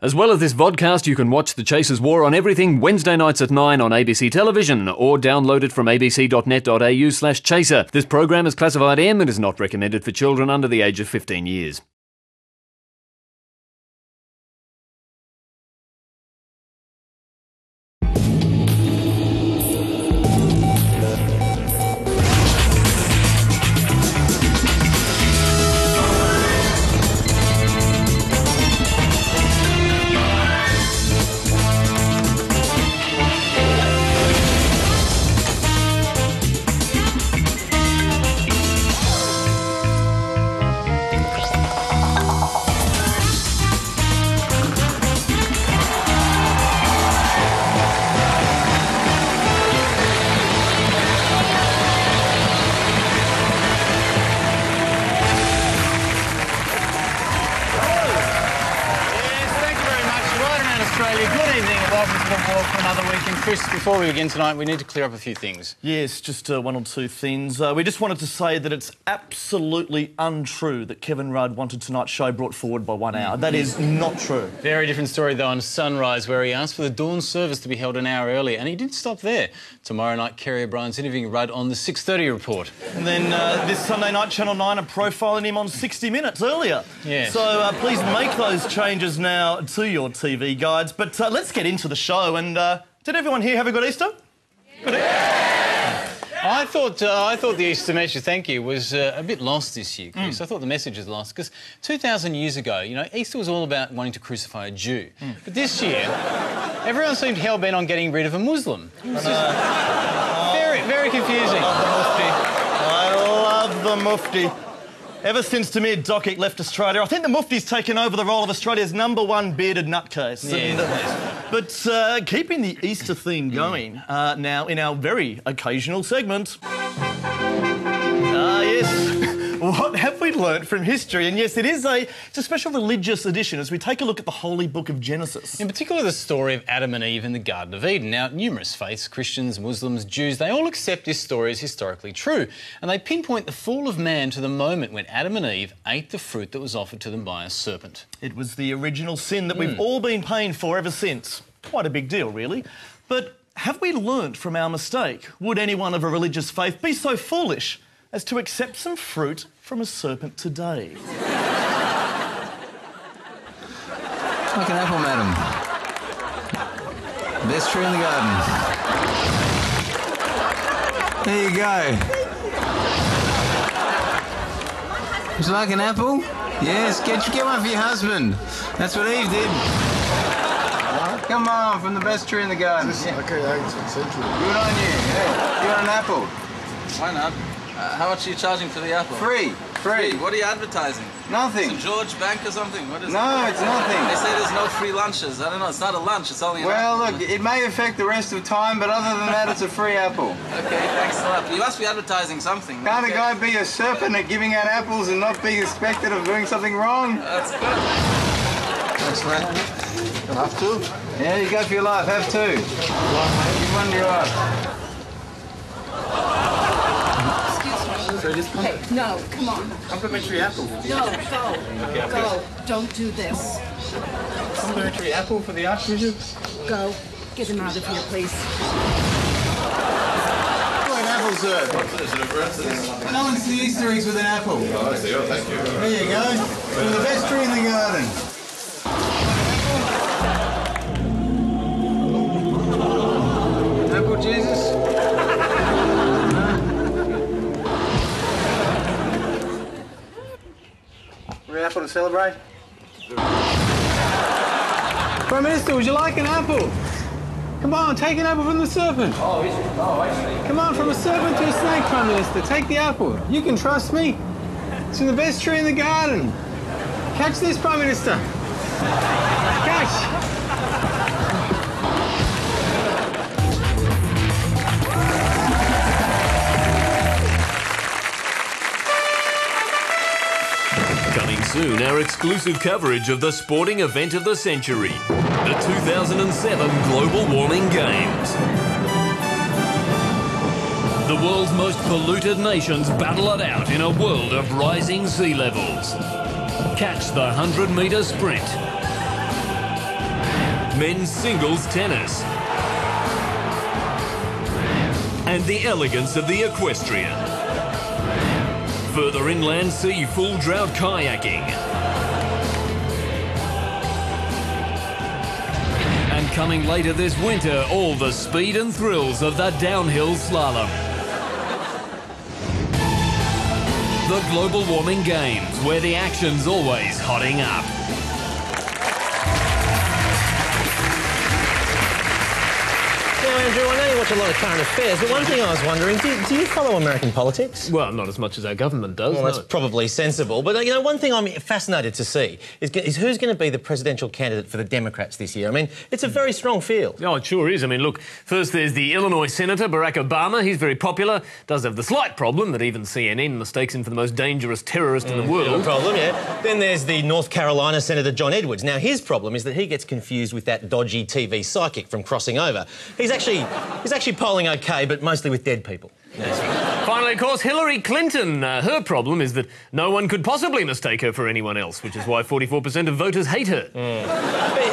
As well as this vodcast, you can watch The Chasers War on Everything Wednesday nights at 9 on ABC Television or download it from abc.net.au/chaser. This program is classified M and is not recommended for children under the age of 15 years. Before we begin tonight, we need to clear up a few things. Yes, just one or two things. We just wanted to say that it's absolutely untrue that Kevin Rudd wanted tonight's show brought forward by 1 hour. That is not true. Very different story, though, on Sunrise, where he asked for the dawn service to be held an hour earlier, and he didn't stop there. Tomorrow night, Kerry O'Brien's interviewing Rudd on the 6:30 report. And then this Sunday night, Channel 9 are profiling him on 60 Minutes earlier. Yes. So please make those changes now to your TV guides. But let's get into the show. And did everyone here have a good Easter? Yeah. I thought the Easter message, thank you, was a bit lost this year, Chris. I thought the message was lost because 2,000 years ago, you know, Easter was all about wanting to crucify a Jew. But this year, everyone seemed hell-bent on getting rid of a Muslim. It was just very, very confusing. I love the Mufti. Ever since Tamir Dockett left Australia, I think the Mufti's taken over the role of Australia's #1 bearded nutcase. But keeping the Easter theme going, now in our very occasional segment... yes, what have we learnt from history? And yes, it's a special religious edition as we take a look at the holy book of Genesis. In particular, the story of Adam and Eve in the Garden of Eden. Now, numerous faiths, Christians, Muslims, Jews, they all accept this story as historically true. And they pinpoint the fall of man to the moment when Adam and Eve ate the fruit that was offered to them by a serpent. It was the original sin that we've all been paying for ever since. Quite a big deal, really. But have we learnt from our mistake? Would anyone of a religious faith be so foolish as to accept some fruit from a serpent today? Like an apple, madam. Best tree in the garden. There you go. Would you like an apple? Yes, get one for your husband. That's what Eve did. Come on, from the best tree in the garden. Yeah. Okay, it's central. Good on you. Yeah. You want an apple? Why not? How much are you charging for the apple? Free. What are you advertising? Nothing. St. George Bank or something? What is it? No, it's nothing. They say there's no free lunches. I don't know. It's not a lunch. It's only an apple. Well, look, it may affect the rest of time, but other than that, it's a free apple. Okay, thanks a lot. You must be advertising something. Can't a guy be a serpent at giving out apples and not be suspected of doing something wrong? That's good. Thanks, man. You'll have to? Yeah, you go for your life. Have two. Give one to your wife. Hey, no, come on. Complimentary apple. No, go. Go. Don't do this. Complimentary apple for the Archbishop? Go. Get him out of here, please. An apple, sir. No one's the Easter eggs with an apple. Oh, I see. Oh, thank you. There you go. From the best tree in the garden. Apple, Jesus? Apple to celebrate? Prime Minister, would you like an apple? Come on, take an apple from the serpent. Oh, actually. Come on, from a serpent to a snake, Prime Minister. Take the apple. You can trust me. It's from the best tree in the garden. Catch this, Prime Minister. Catch. Coming soon, our exclusive coverage of the sporting event of the century, the 2007 Global Warming Games. The world's most polluted nations battle it out in a world of rising sea levels. Catch the 100-metre sprint. men's singles tennis, and the elegance of the equestrian. Further inland, see full drought kayaking. And coming later this winter, all the speed and thrills of the downhill slalom. The Global Warming Games, where the action's always hotting up. Now, Andrew, I know you watch a lot of current affairs, but one thing I was wondering, do you follow American politics? Well, not as much as our government does. Well, that's probably sensible. But, you know, one thing I'm fascinated to see is who's going to be the presidential candidate for the Democrats this year. I mean, it's a very strong field. Oh, it sure is. I mean, look, first there's the Illinois Senator, Barack Obama. He's very popular. Does have the slight problem that even CNN mistakes him for the most dangerous terrorist in the world. No problem, yeah. Then there's the North Carolina Senator John Edwards. Now, his problem is that he gets confused with that dodgy TV psychic from Crossing Over. He's actually polling OK, but mostly with dead people. Finally, of course, Hillary Clinton. Her problem is that no one could possibly mistake her for anyone else, which is why 44% of voters hate her.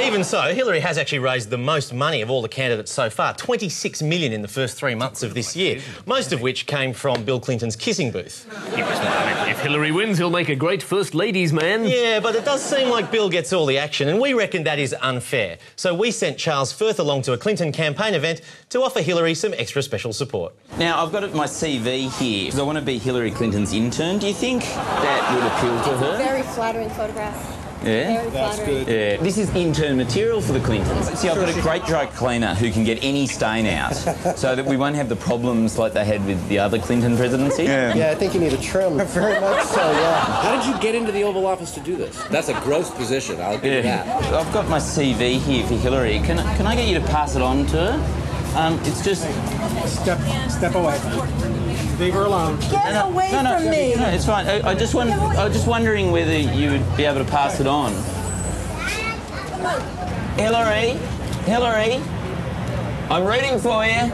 Even so, Hillary has actually raised the most money of all the candidates so far, $26 million in the first 3 months of this year, most of which came from Bill Clinton's kissing booth. If Hillary wins, he'll make a great first ladies' man. Yeah, but it does seem like Bill gets all the action, and we reckon that is unfair. So we sent Charles Firth along to a Clinton campaign event to offer Hillary some extra special support. Now, I've got my CV here because I want to be Hillary Clinton's intern. Do you think that would appeal to her? Very flattering photograph. Yeah? Very flattering. Yeah. This is intern material for the Clintons. See, I've got a great dry cleaner who can get any stain out so that we won't have the problems like they had with the other Clinton presidency. Yeah, I think you need a trim. Very much so, yeah. How did you get into the Oval Office to do this? That's a gross position, I'll give you that. I've got my CV here for Hillary. Can I get you to pass it on to her? It's just... Step away. Leave her alone. Get away from me. No, it's fine. I was just wondering whether you would be able to pass it on. Hillary, I'm rooting for you.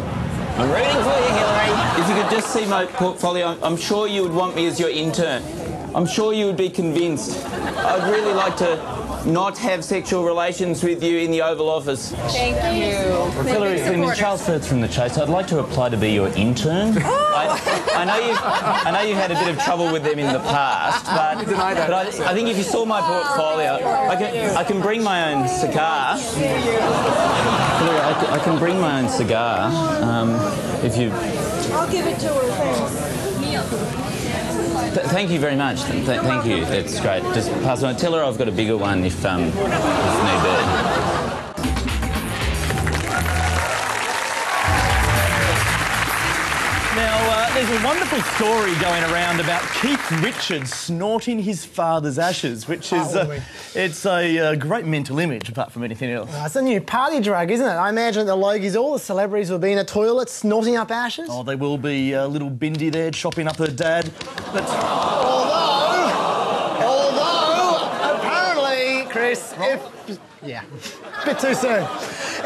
I'm rooting for you, Hillary. If you could just see my portfolio, I'm sure you would want me as your intern. I'm sure you would be convinced. I'd really like to not have sexual relations with you in the Oval Office. Thank you. Hillary Clinton, Charles Firth from The Chase. I'd like to apply to be your intern. I know you've had a bit of trouble with them in the past, but I think if you saw my portfolio, I can bring my own cigar. Hillary, I can bring my own cigar. If you. I'll give it to her. Thanks. Thank you very much. Thank you. That's great. Just pass it on. Tell her I've got a bigger one if need be. Now, there's a wonderful story going around about Keith Richards snorting his father's ashes, which is it's a great mental image, apart from anything else. It's a new party drug, isn't it? I imagine at the Logies all the celebrities will be in a toilet snorting up ashes. Oh, they will be. Little Bindi there chopping up her dad. But although, apparently, Chris, a bit too soon.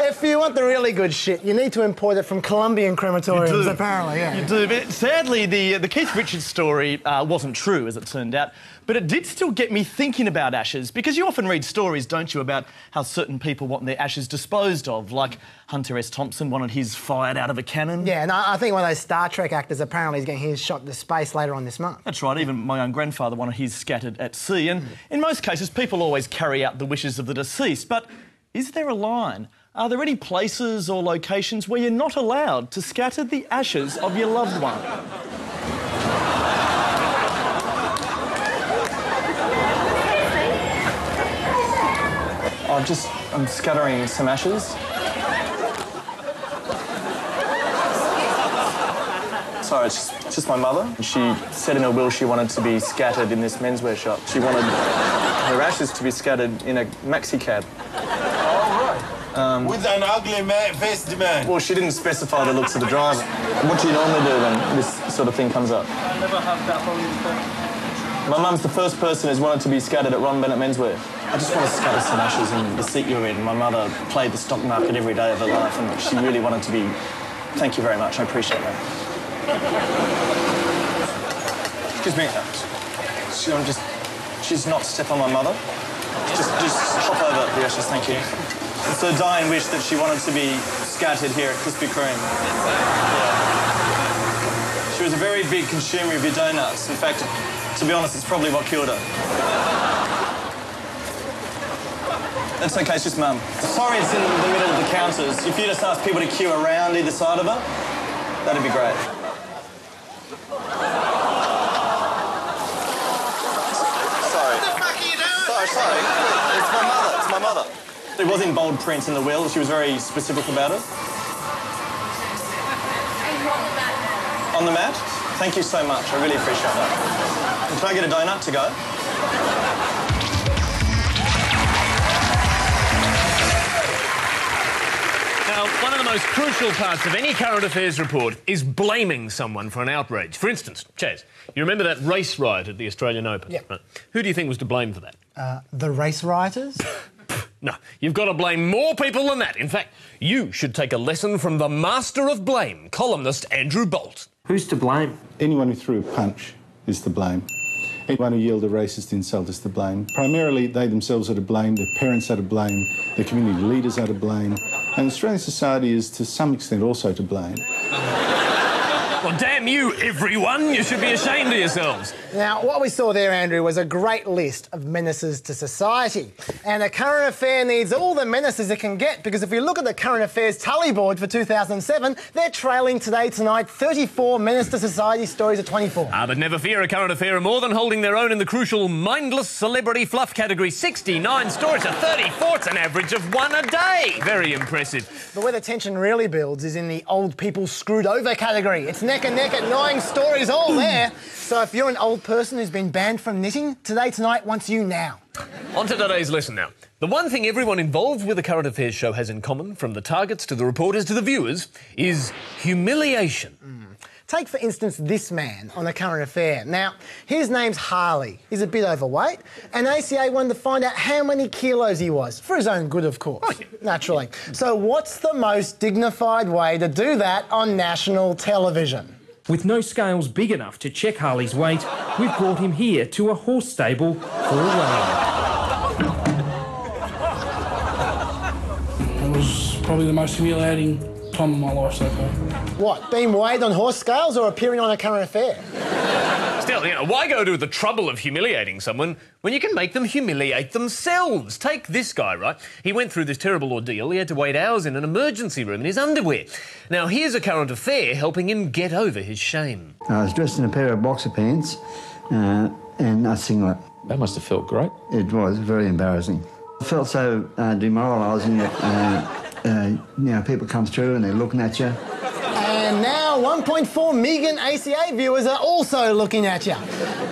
If you want the really good shit, you need to import it from Colombian crematoriums, apparently, yeah. You do, but sadly, the Keith Richards story wasn't true, as it turned out, but it did still get me thinking about ashes, because you often read stories, don't you, about how certain people want their ashes disposed of, like Hunter S. Thompson wanted his fired out of a cannon. Yeah, and I think one of those Star Trek actors apparently is getting his shot to space later on this month. That's right, even my own grandfather wanted his scattered at sea, and in most cases, people always carry out the wishes of the deceased, but is there a line? Are there any places or locations where you're not allowed to scatter the ashes of your loved one? I'm scattering some ashes. Sorry, it's just my mother. She said in her will she wanted to be scattered in this menswear shop. She wanted her ashes to be scattered in a maxi cab. With an ugly faced man. Well, she didn't specify the looks of the driver. What do you normally do when this sort of thing comes up? I never have that problem before. My mum's the first person who's wanted to be scattered at Ron Bennett Menswear. I just want to scatter some ashes in the seat you're in. My mother played the stock market every day of her life, and she really wanted to be... Thank you very much, I appreciate that. Excuse me. She's not step on my mother. Just hop over the ashes, thank you. It's a dying wish that she wanted to be scattered here at Krispy Kreme. Yeah. She was a very big consumer of your donuts. In fact, to be honest, it's probably what killed her. That's okay, it's just Mum. Sorry it's in the middle of the counters. If you just ask people to queue around either side of her, that'd be great. Sorry. What the fuck are you doing? Sorry. It's my mother. It's my mother. It was in bold print in the will. She was very specific about it. On the mat? Thank you so much. I really appreciate that. And can I get a donut to go? Now, one of the most crucial parts of any current affairs report is blaming someone for an outrage. For instance, Chaz, you remember that race riot at the Australian Open? Yeah. Right. Who do you think was to blame for that? The race rioters? No, you've got to blame more people than that. In fact, you should take a lesson from the master of blame, columnist Andrew Bolt. Who's to blame? Anyone who threw a punch is to blame. Anyone who yelled a racist insult is to blame. Primarily, they themselves are to blame, their parents are to blame, their community leaders are to blame, and Australian society is to some extent also to blame. Well, damn you, everyone. You should be ashamed of yourselves. Now, what we saw there, Andrew, was a great list of menaces to society. And a current affair needs all the menaces it can get, because if you look at the current affairs tally board for 2007, they're trailing tonight 34 menace to society stories of 24. But never fear, a current affair are more than holding their own in the crucial mindless celebrity fluff category. 69 stories to 34. It's an average of one a day. Very impressive. But where the tension really builds is in the old people screwed over category. It's neck and neck at 9 stories all there. So if you're an old person who's been banned from knitting, Today Tonight wants you now. On to today's lesson now. The one thing everyone involved with the current affairs show has in common, from the targets to the reporters to the viewers, is humiliation. Take, for instance, this man on a current affair. Now, his name's Harley. He's a bit overweight, and ACA wanted to find out how many kilos he was, for his own good, of course, naturally. So what's the most dignified way to do that on national television? With no scales big enough to check Harley's weight, we've brought him here to a horse stable for a weigh-in. It was probably the most humiliating time of my life so far. What, being weighed on horse scales or appearing on a current affair? Still, you know, why go to the trouble of humiliating someone when you can make them humiliate themselves? Take this guy, right? He went through this terrible ordeal. He had to wait hours in an emergency room in his underwear. Now, here's a current affair helping him get over his shame. I was dressed in a pair of boxer pants and a singlet. That must have felt great. It was very embarrassing. I felt so demoralising that, people come through and they're looking at you. And now 1.4 million ACA viewers are also looking at you.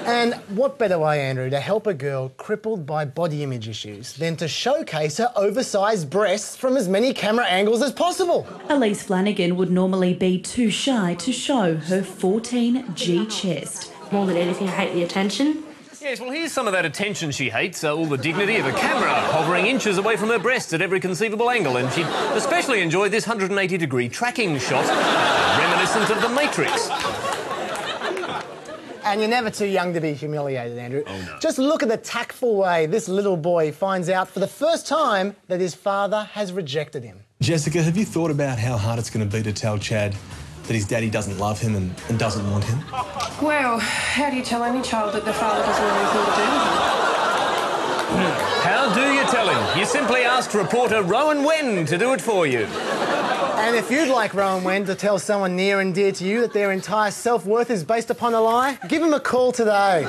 And what better way, Andrew, to help a girl crippled by body image issues than to showcase her oversized breasts from as many camera angles as possible? Elise Flanagan would normally be too shy to show her 14G chest. More than anything, I hate the attention. Yes, well, here's some of that attention she hates. All the dignity of a camera hovering inches away from her breasts at every conceivable angle. And she'd especially enjoyed this 180-degree tracking shot, reminiscent of The Matrix. And you're never too young to be humiliated, Andrew. Oh, no. Just look at the tactful way this little boy finds out for the first time that his father has rejected him. Jessica, have you thought about how hard it's going to be to tell Chad that his daddy doesn't love him and doesn't want him? Well, how do you tell any child that their father doesn't want anything to do with them? How do you tell him? You simply asked reporter Rowan Wen to do it for you. And if you'd like Rowan Wen to tell someone near and dear to you that their entire self-worth is based upon a lie, give him a call today.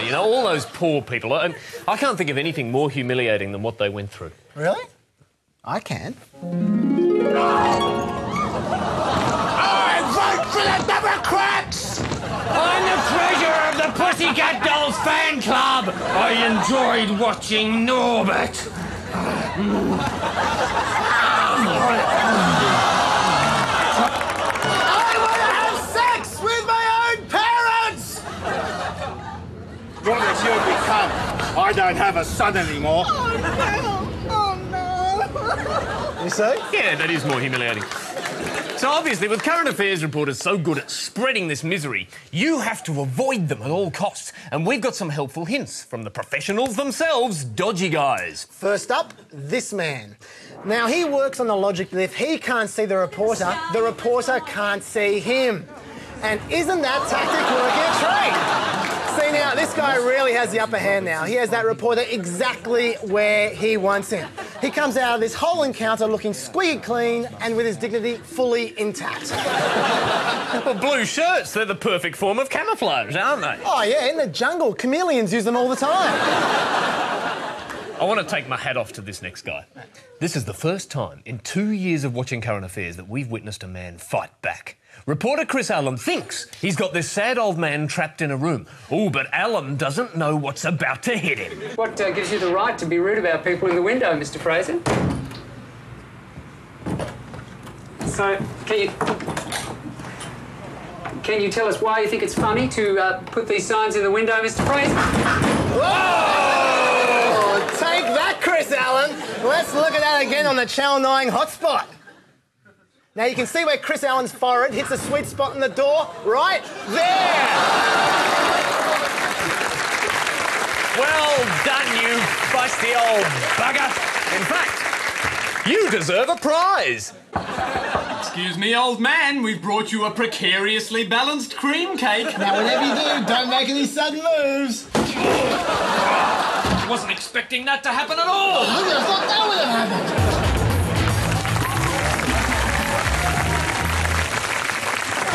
You know, all those poor people, I can't think of anything more humiliating than what they went through. Really? I can. I vote for the Democrats! I'm the treasurer of the Pussycat Dolls fan club. I enjoyed watching Norbert. I want to have sex with my own parents! What has you become? I don't have a son anymore. You see? Yeah, that is more humiliating. So So obviously, with current affairs reporters so good at spreading this misery, you have to avoid them at all costs. And we've got some helpful hints from the professionals themselves, Dodgy Guys. First up, this man. Now, he works on the logic that if he can't see the reporter can't see him. And isn't that tactic working a treat? See, now, this guy really has the upper hand now. He has that reporter exactly where he wants him. He comes out of this whole encounter looking squeaky clean and with his dignity fully intact. Well, blue shirts, they're the perfect form of camouflage, aren't they? Oh, yeah, in the jungle. Chameleons use them all the time. I want to take my hat off to this next guy. This is the first time in 2 years of watching current affairs that we've witnessed a man fight back. Reporter Chris Allen thinks he's got this sad old man trapped in a room. Oh, but Allen doesn't know what's about to hit him. What gives you the right to be rude about people in the window, Mr. Fraser? So, can you tell us why you think it's funny to put these signs in the window, Mr. Fraser? Whoa! Take that, Chris Allen. Let's look at that again on the Channel 9 hotspot. Now, you can see where Chris Allen's forehead hits the sweet spot in the door, right there. Well done, you feisty old bugger. In fact, you deserve a prize. Excuse me, old man, we've brought you a precariously balanced cream cake. Now, whatever you do, don't make any sudden moves. I wasn't expecting that to happen at all. Oh, look, I thought that would have happened.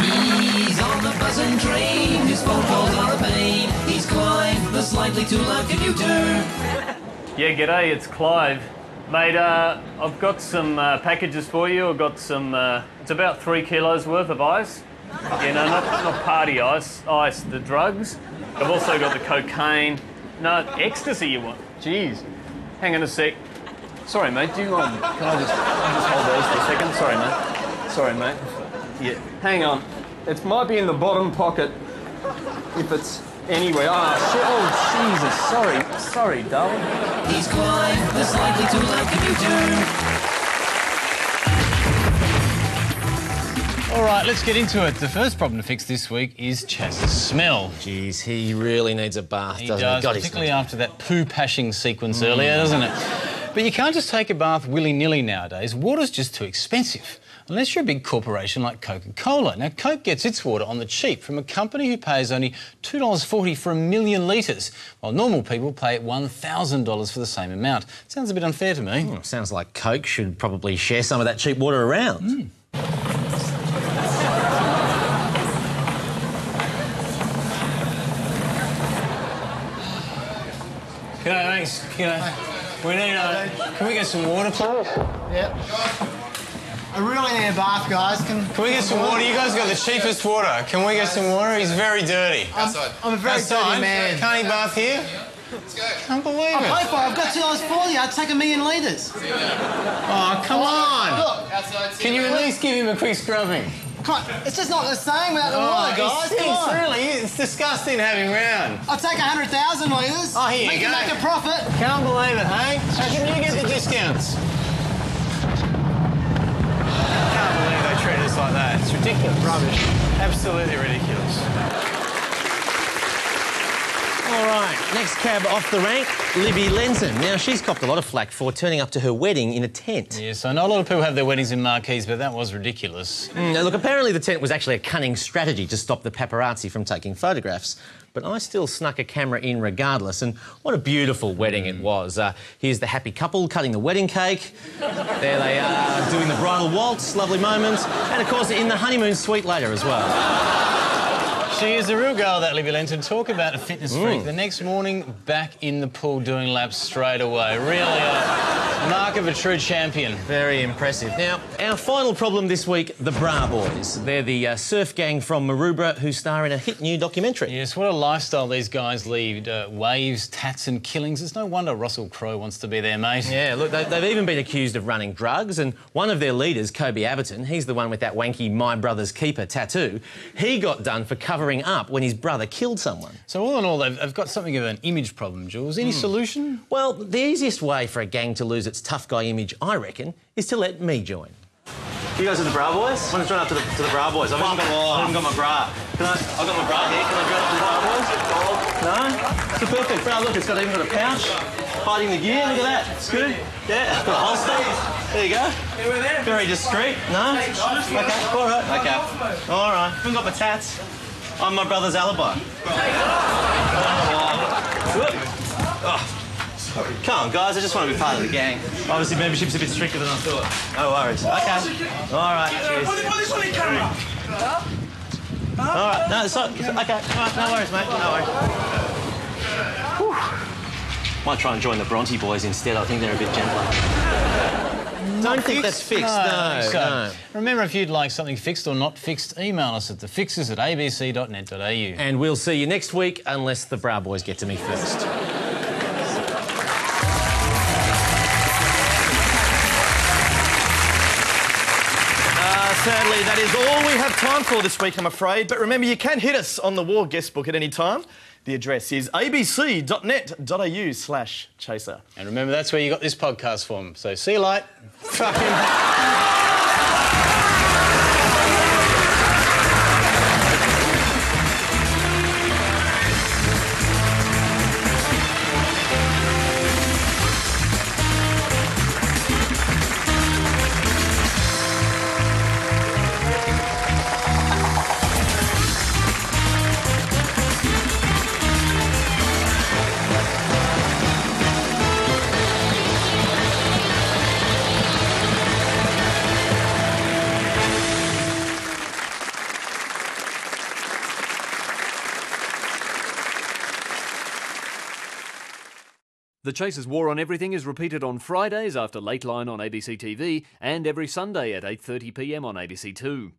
He's on the buzzing train, his phone calls are a pain. He's Clive, the slightly too loud commuter. Yeah, g'day, it's Clive. Mate, I've got some packages for you. I've got some, it's about 3 kilos worth of ice. You know, not party ice, the drugs. I've also got the cocaine. No, ecstasy you want. Jeez. Hang on a sec. Sorry, mate, do you mind? Can I just hold those for a second? Sorry, mate. Sorry, mate. Yeah, hang on. It might be in the bottom pocket, if it's anywhere. Oh, shit. Oh, Jesus. Sorry, darling. He's Clive, the slightly too loud commuter. All right, let's get into it. The first problem to fix this week is Chaz's smell. Jeez, he really needs a bath, doesn't he? Does, particularly after that poo-pashing sequence earlier, doesn't it? But you can't just take a bath willy-nilly nowadays. Water's just too expensive. Unless you're a big corporation like Coca-Cola. Now, Coke gets its water on the cheap from a company who pays only $2.40 for 1 million litres, while normal people pay $1,000 for the same amount. Sounds a bit unfair to me. Sounds like Coke should probably share some of that cheap water around. G'day, thanks. G'day. We need can we get some water, please? Yep. I really need a bath, guys. Can we get some water? You guys got the cheapest water. Can we get some water? He's very dirty. Outside. I'm a very dirty man. Can't he bath here? Let's go. Can't believe it. I'll pay for it. I've got $2.40. I'd take 1 million litres. Oh, come on. Look. Outside. Can you at least give him a quick scrubbing? Come on. It's just not the same without the water, guys. Come on. Really? It's disgusting having him round. I'll take 100,000 litres. Oh, here you go. Make a profit. Can't believe it, hey? How can you get the discounts? Can't believe they treat us like that. It's ridiculous. Rubbish. Absolutely ridiculous. All right, next cab off the rank, Libby Lenton. Now, she's copped a lot of flack for turning up to her wedding in a tent. Yes, I know a lot of people have their weddings in marquees, but that was ridiculous. Now, look, apparently the tent was actually a cunning strategy to stop the paparazzi from taking photographs. But I still snuck a camera in regardless, and what a beautiful wedding it was. Here's the happy couple cutting the wedding cake. There they are doing the bridal waltz, lovely moment. And, of course, in the honeymoon suite later as well. She is a real girl, that Libby Lenton. Talk about a fitness freak. The next morning, back in the pool doing laps straight away. Really a mark of a true champion. Very impressive. Now, our final problem this week, the Bra Boys. They're the surf gang from Maroubra who star in a hit new documentary. Yes, what a lifestyle these guys lead. Waves, tats and killings. It's no wonder Russell Crowe wants to be their mate. Yeah, look, they've even been accused of running drugs, and one of their leaders, Kobe Aberton, he's the one with that wanky My Brother's Keeper tattoo, he got done for covering up when his brother killed someone. So all in all, they've got something of an image problem, Jules. Any solution? Well, the easiest way for a gang to lose its tough guy image, I reckon, is to let me join. You guys are the Bra Boys? I want to join up to the Bra Boys. I haven't got my bra. I've got my bra here. Can I join up to the Bra Boys? No? It's a perfect bra. Look, it's even got a pouch. Hiding the gear. Look at that. It's good. Yeah, it's got a holster. There you go. Very discreet. No? Okay, all right. Okay. All right. I haven't got my tats. I'm my brother's alibi. Come on, guys, I just want to be part of the gang. Obviously, membership's a bit stricter than I thought. No worries. Okay. All right, cheers. Put this on the camera. All right, no, it's not. Okay, all right, no worries, mate. No worries. Whew. Might try and join the Bronte boys instead. I think they're a bit gentler. Don't think that's fixed, no. Remember, if you'd like something fixed or not fixed, email us at thefixes@abc.net.au. And we'll see you next week, unless the Bra Boys get to me first. Sadly, that is all we have time for this week, I'm afraid. But remember, you can hit us on the War guest book at any time. The address is abc.net.au/chaser. And remember, that's where you got this podcast from. So see you later. The Chasers' War on Everything is repeated on Fridays after Late Line on ABC TV and every Sunday at 8:30 p.m. on ABC2.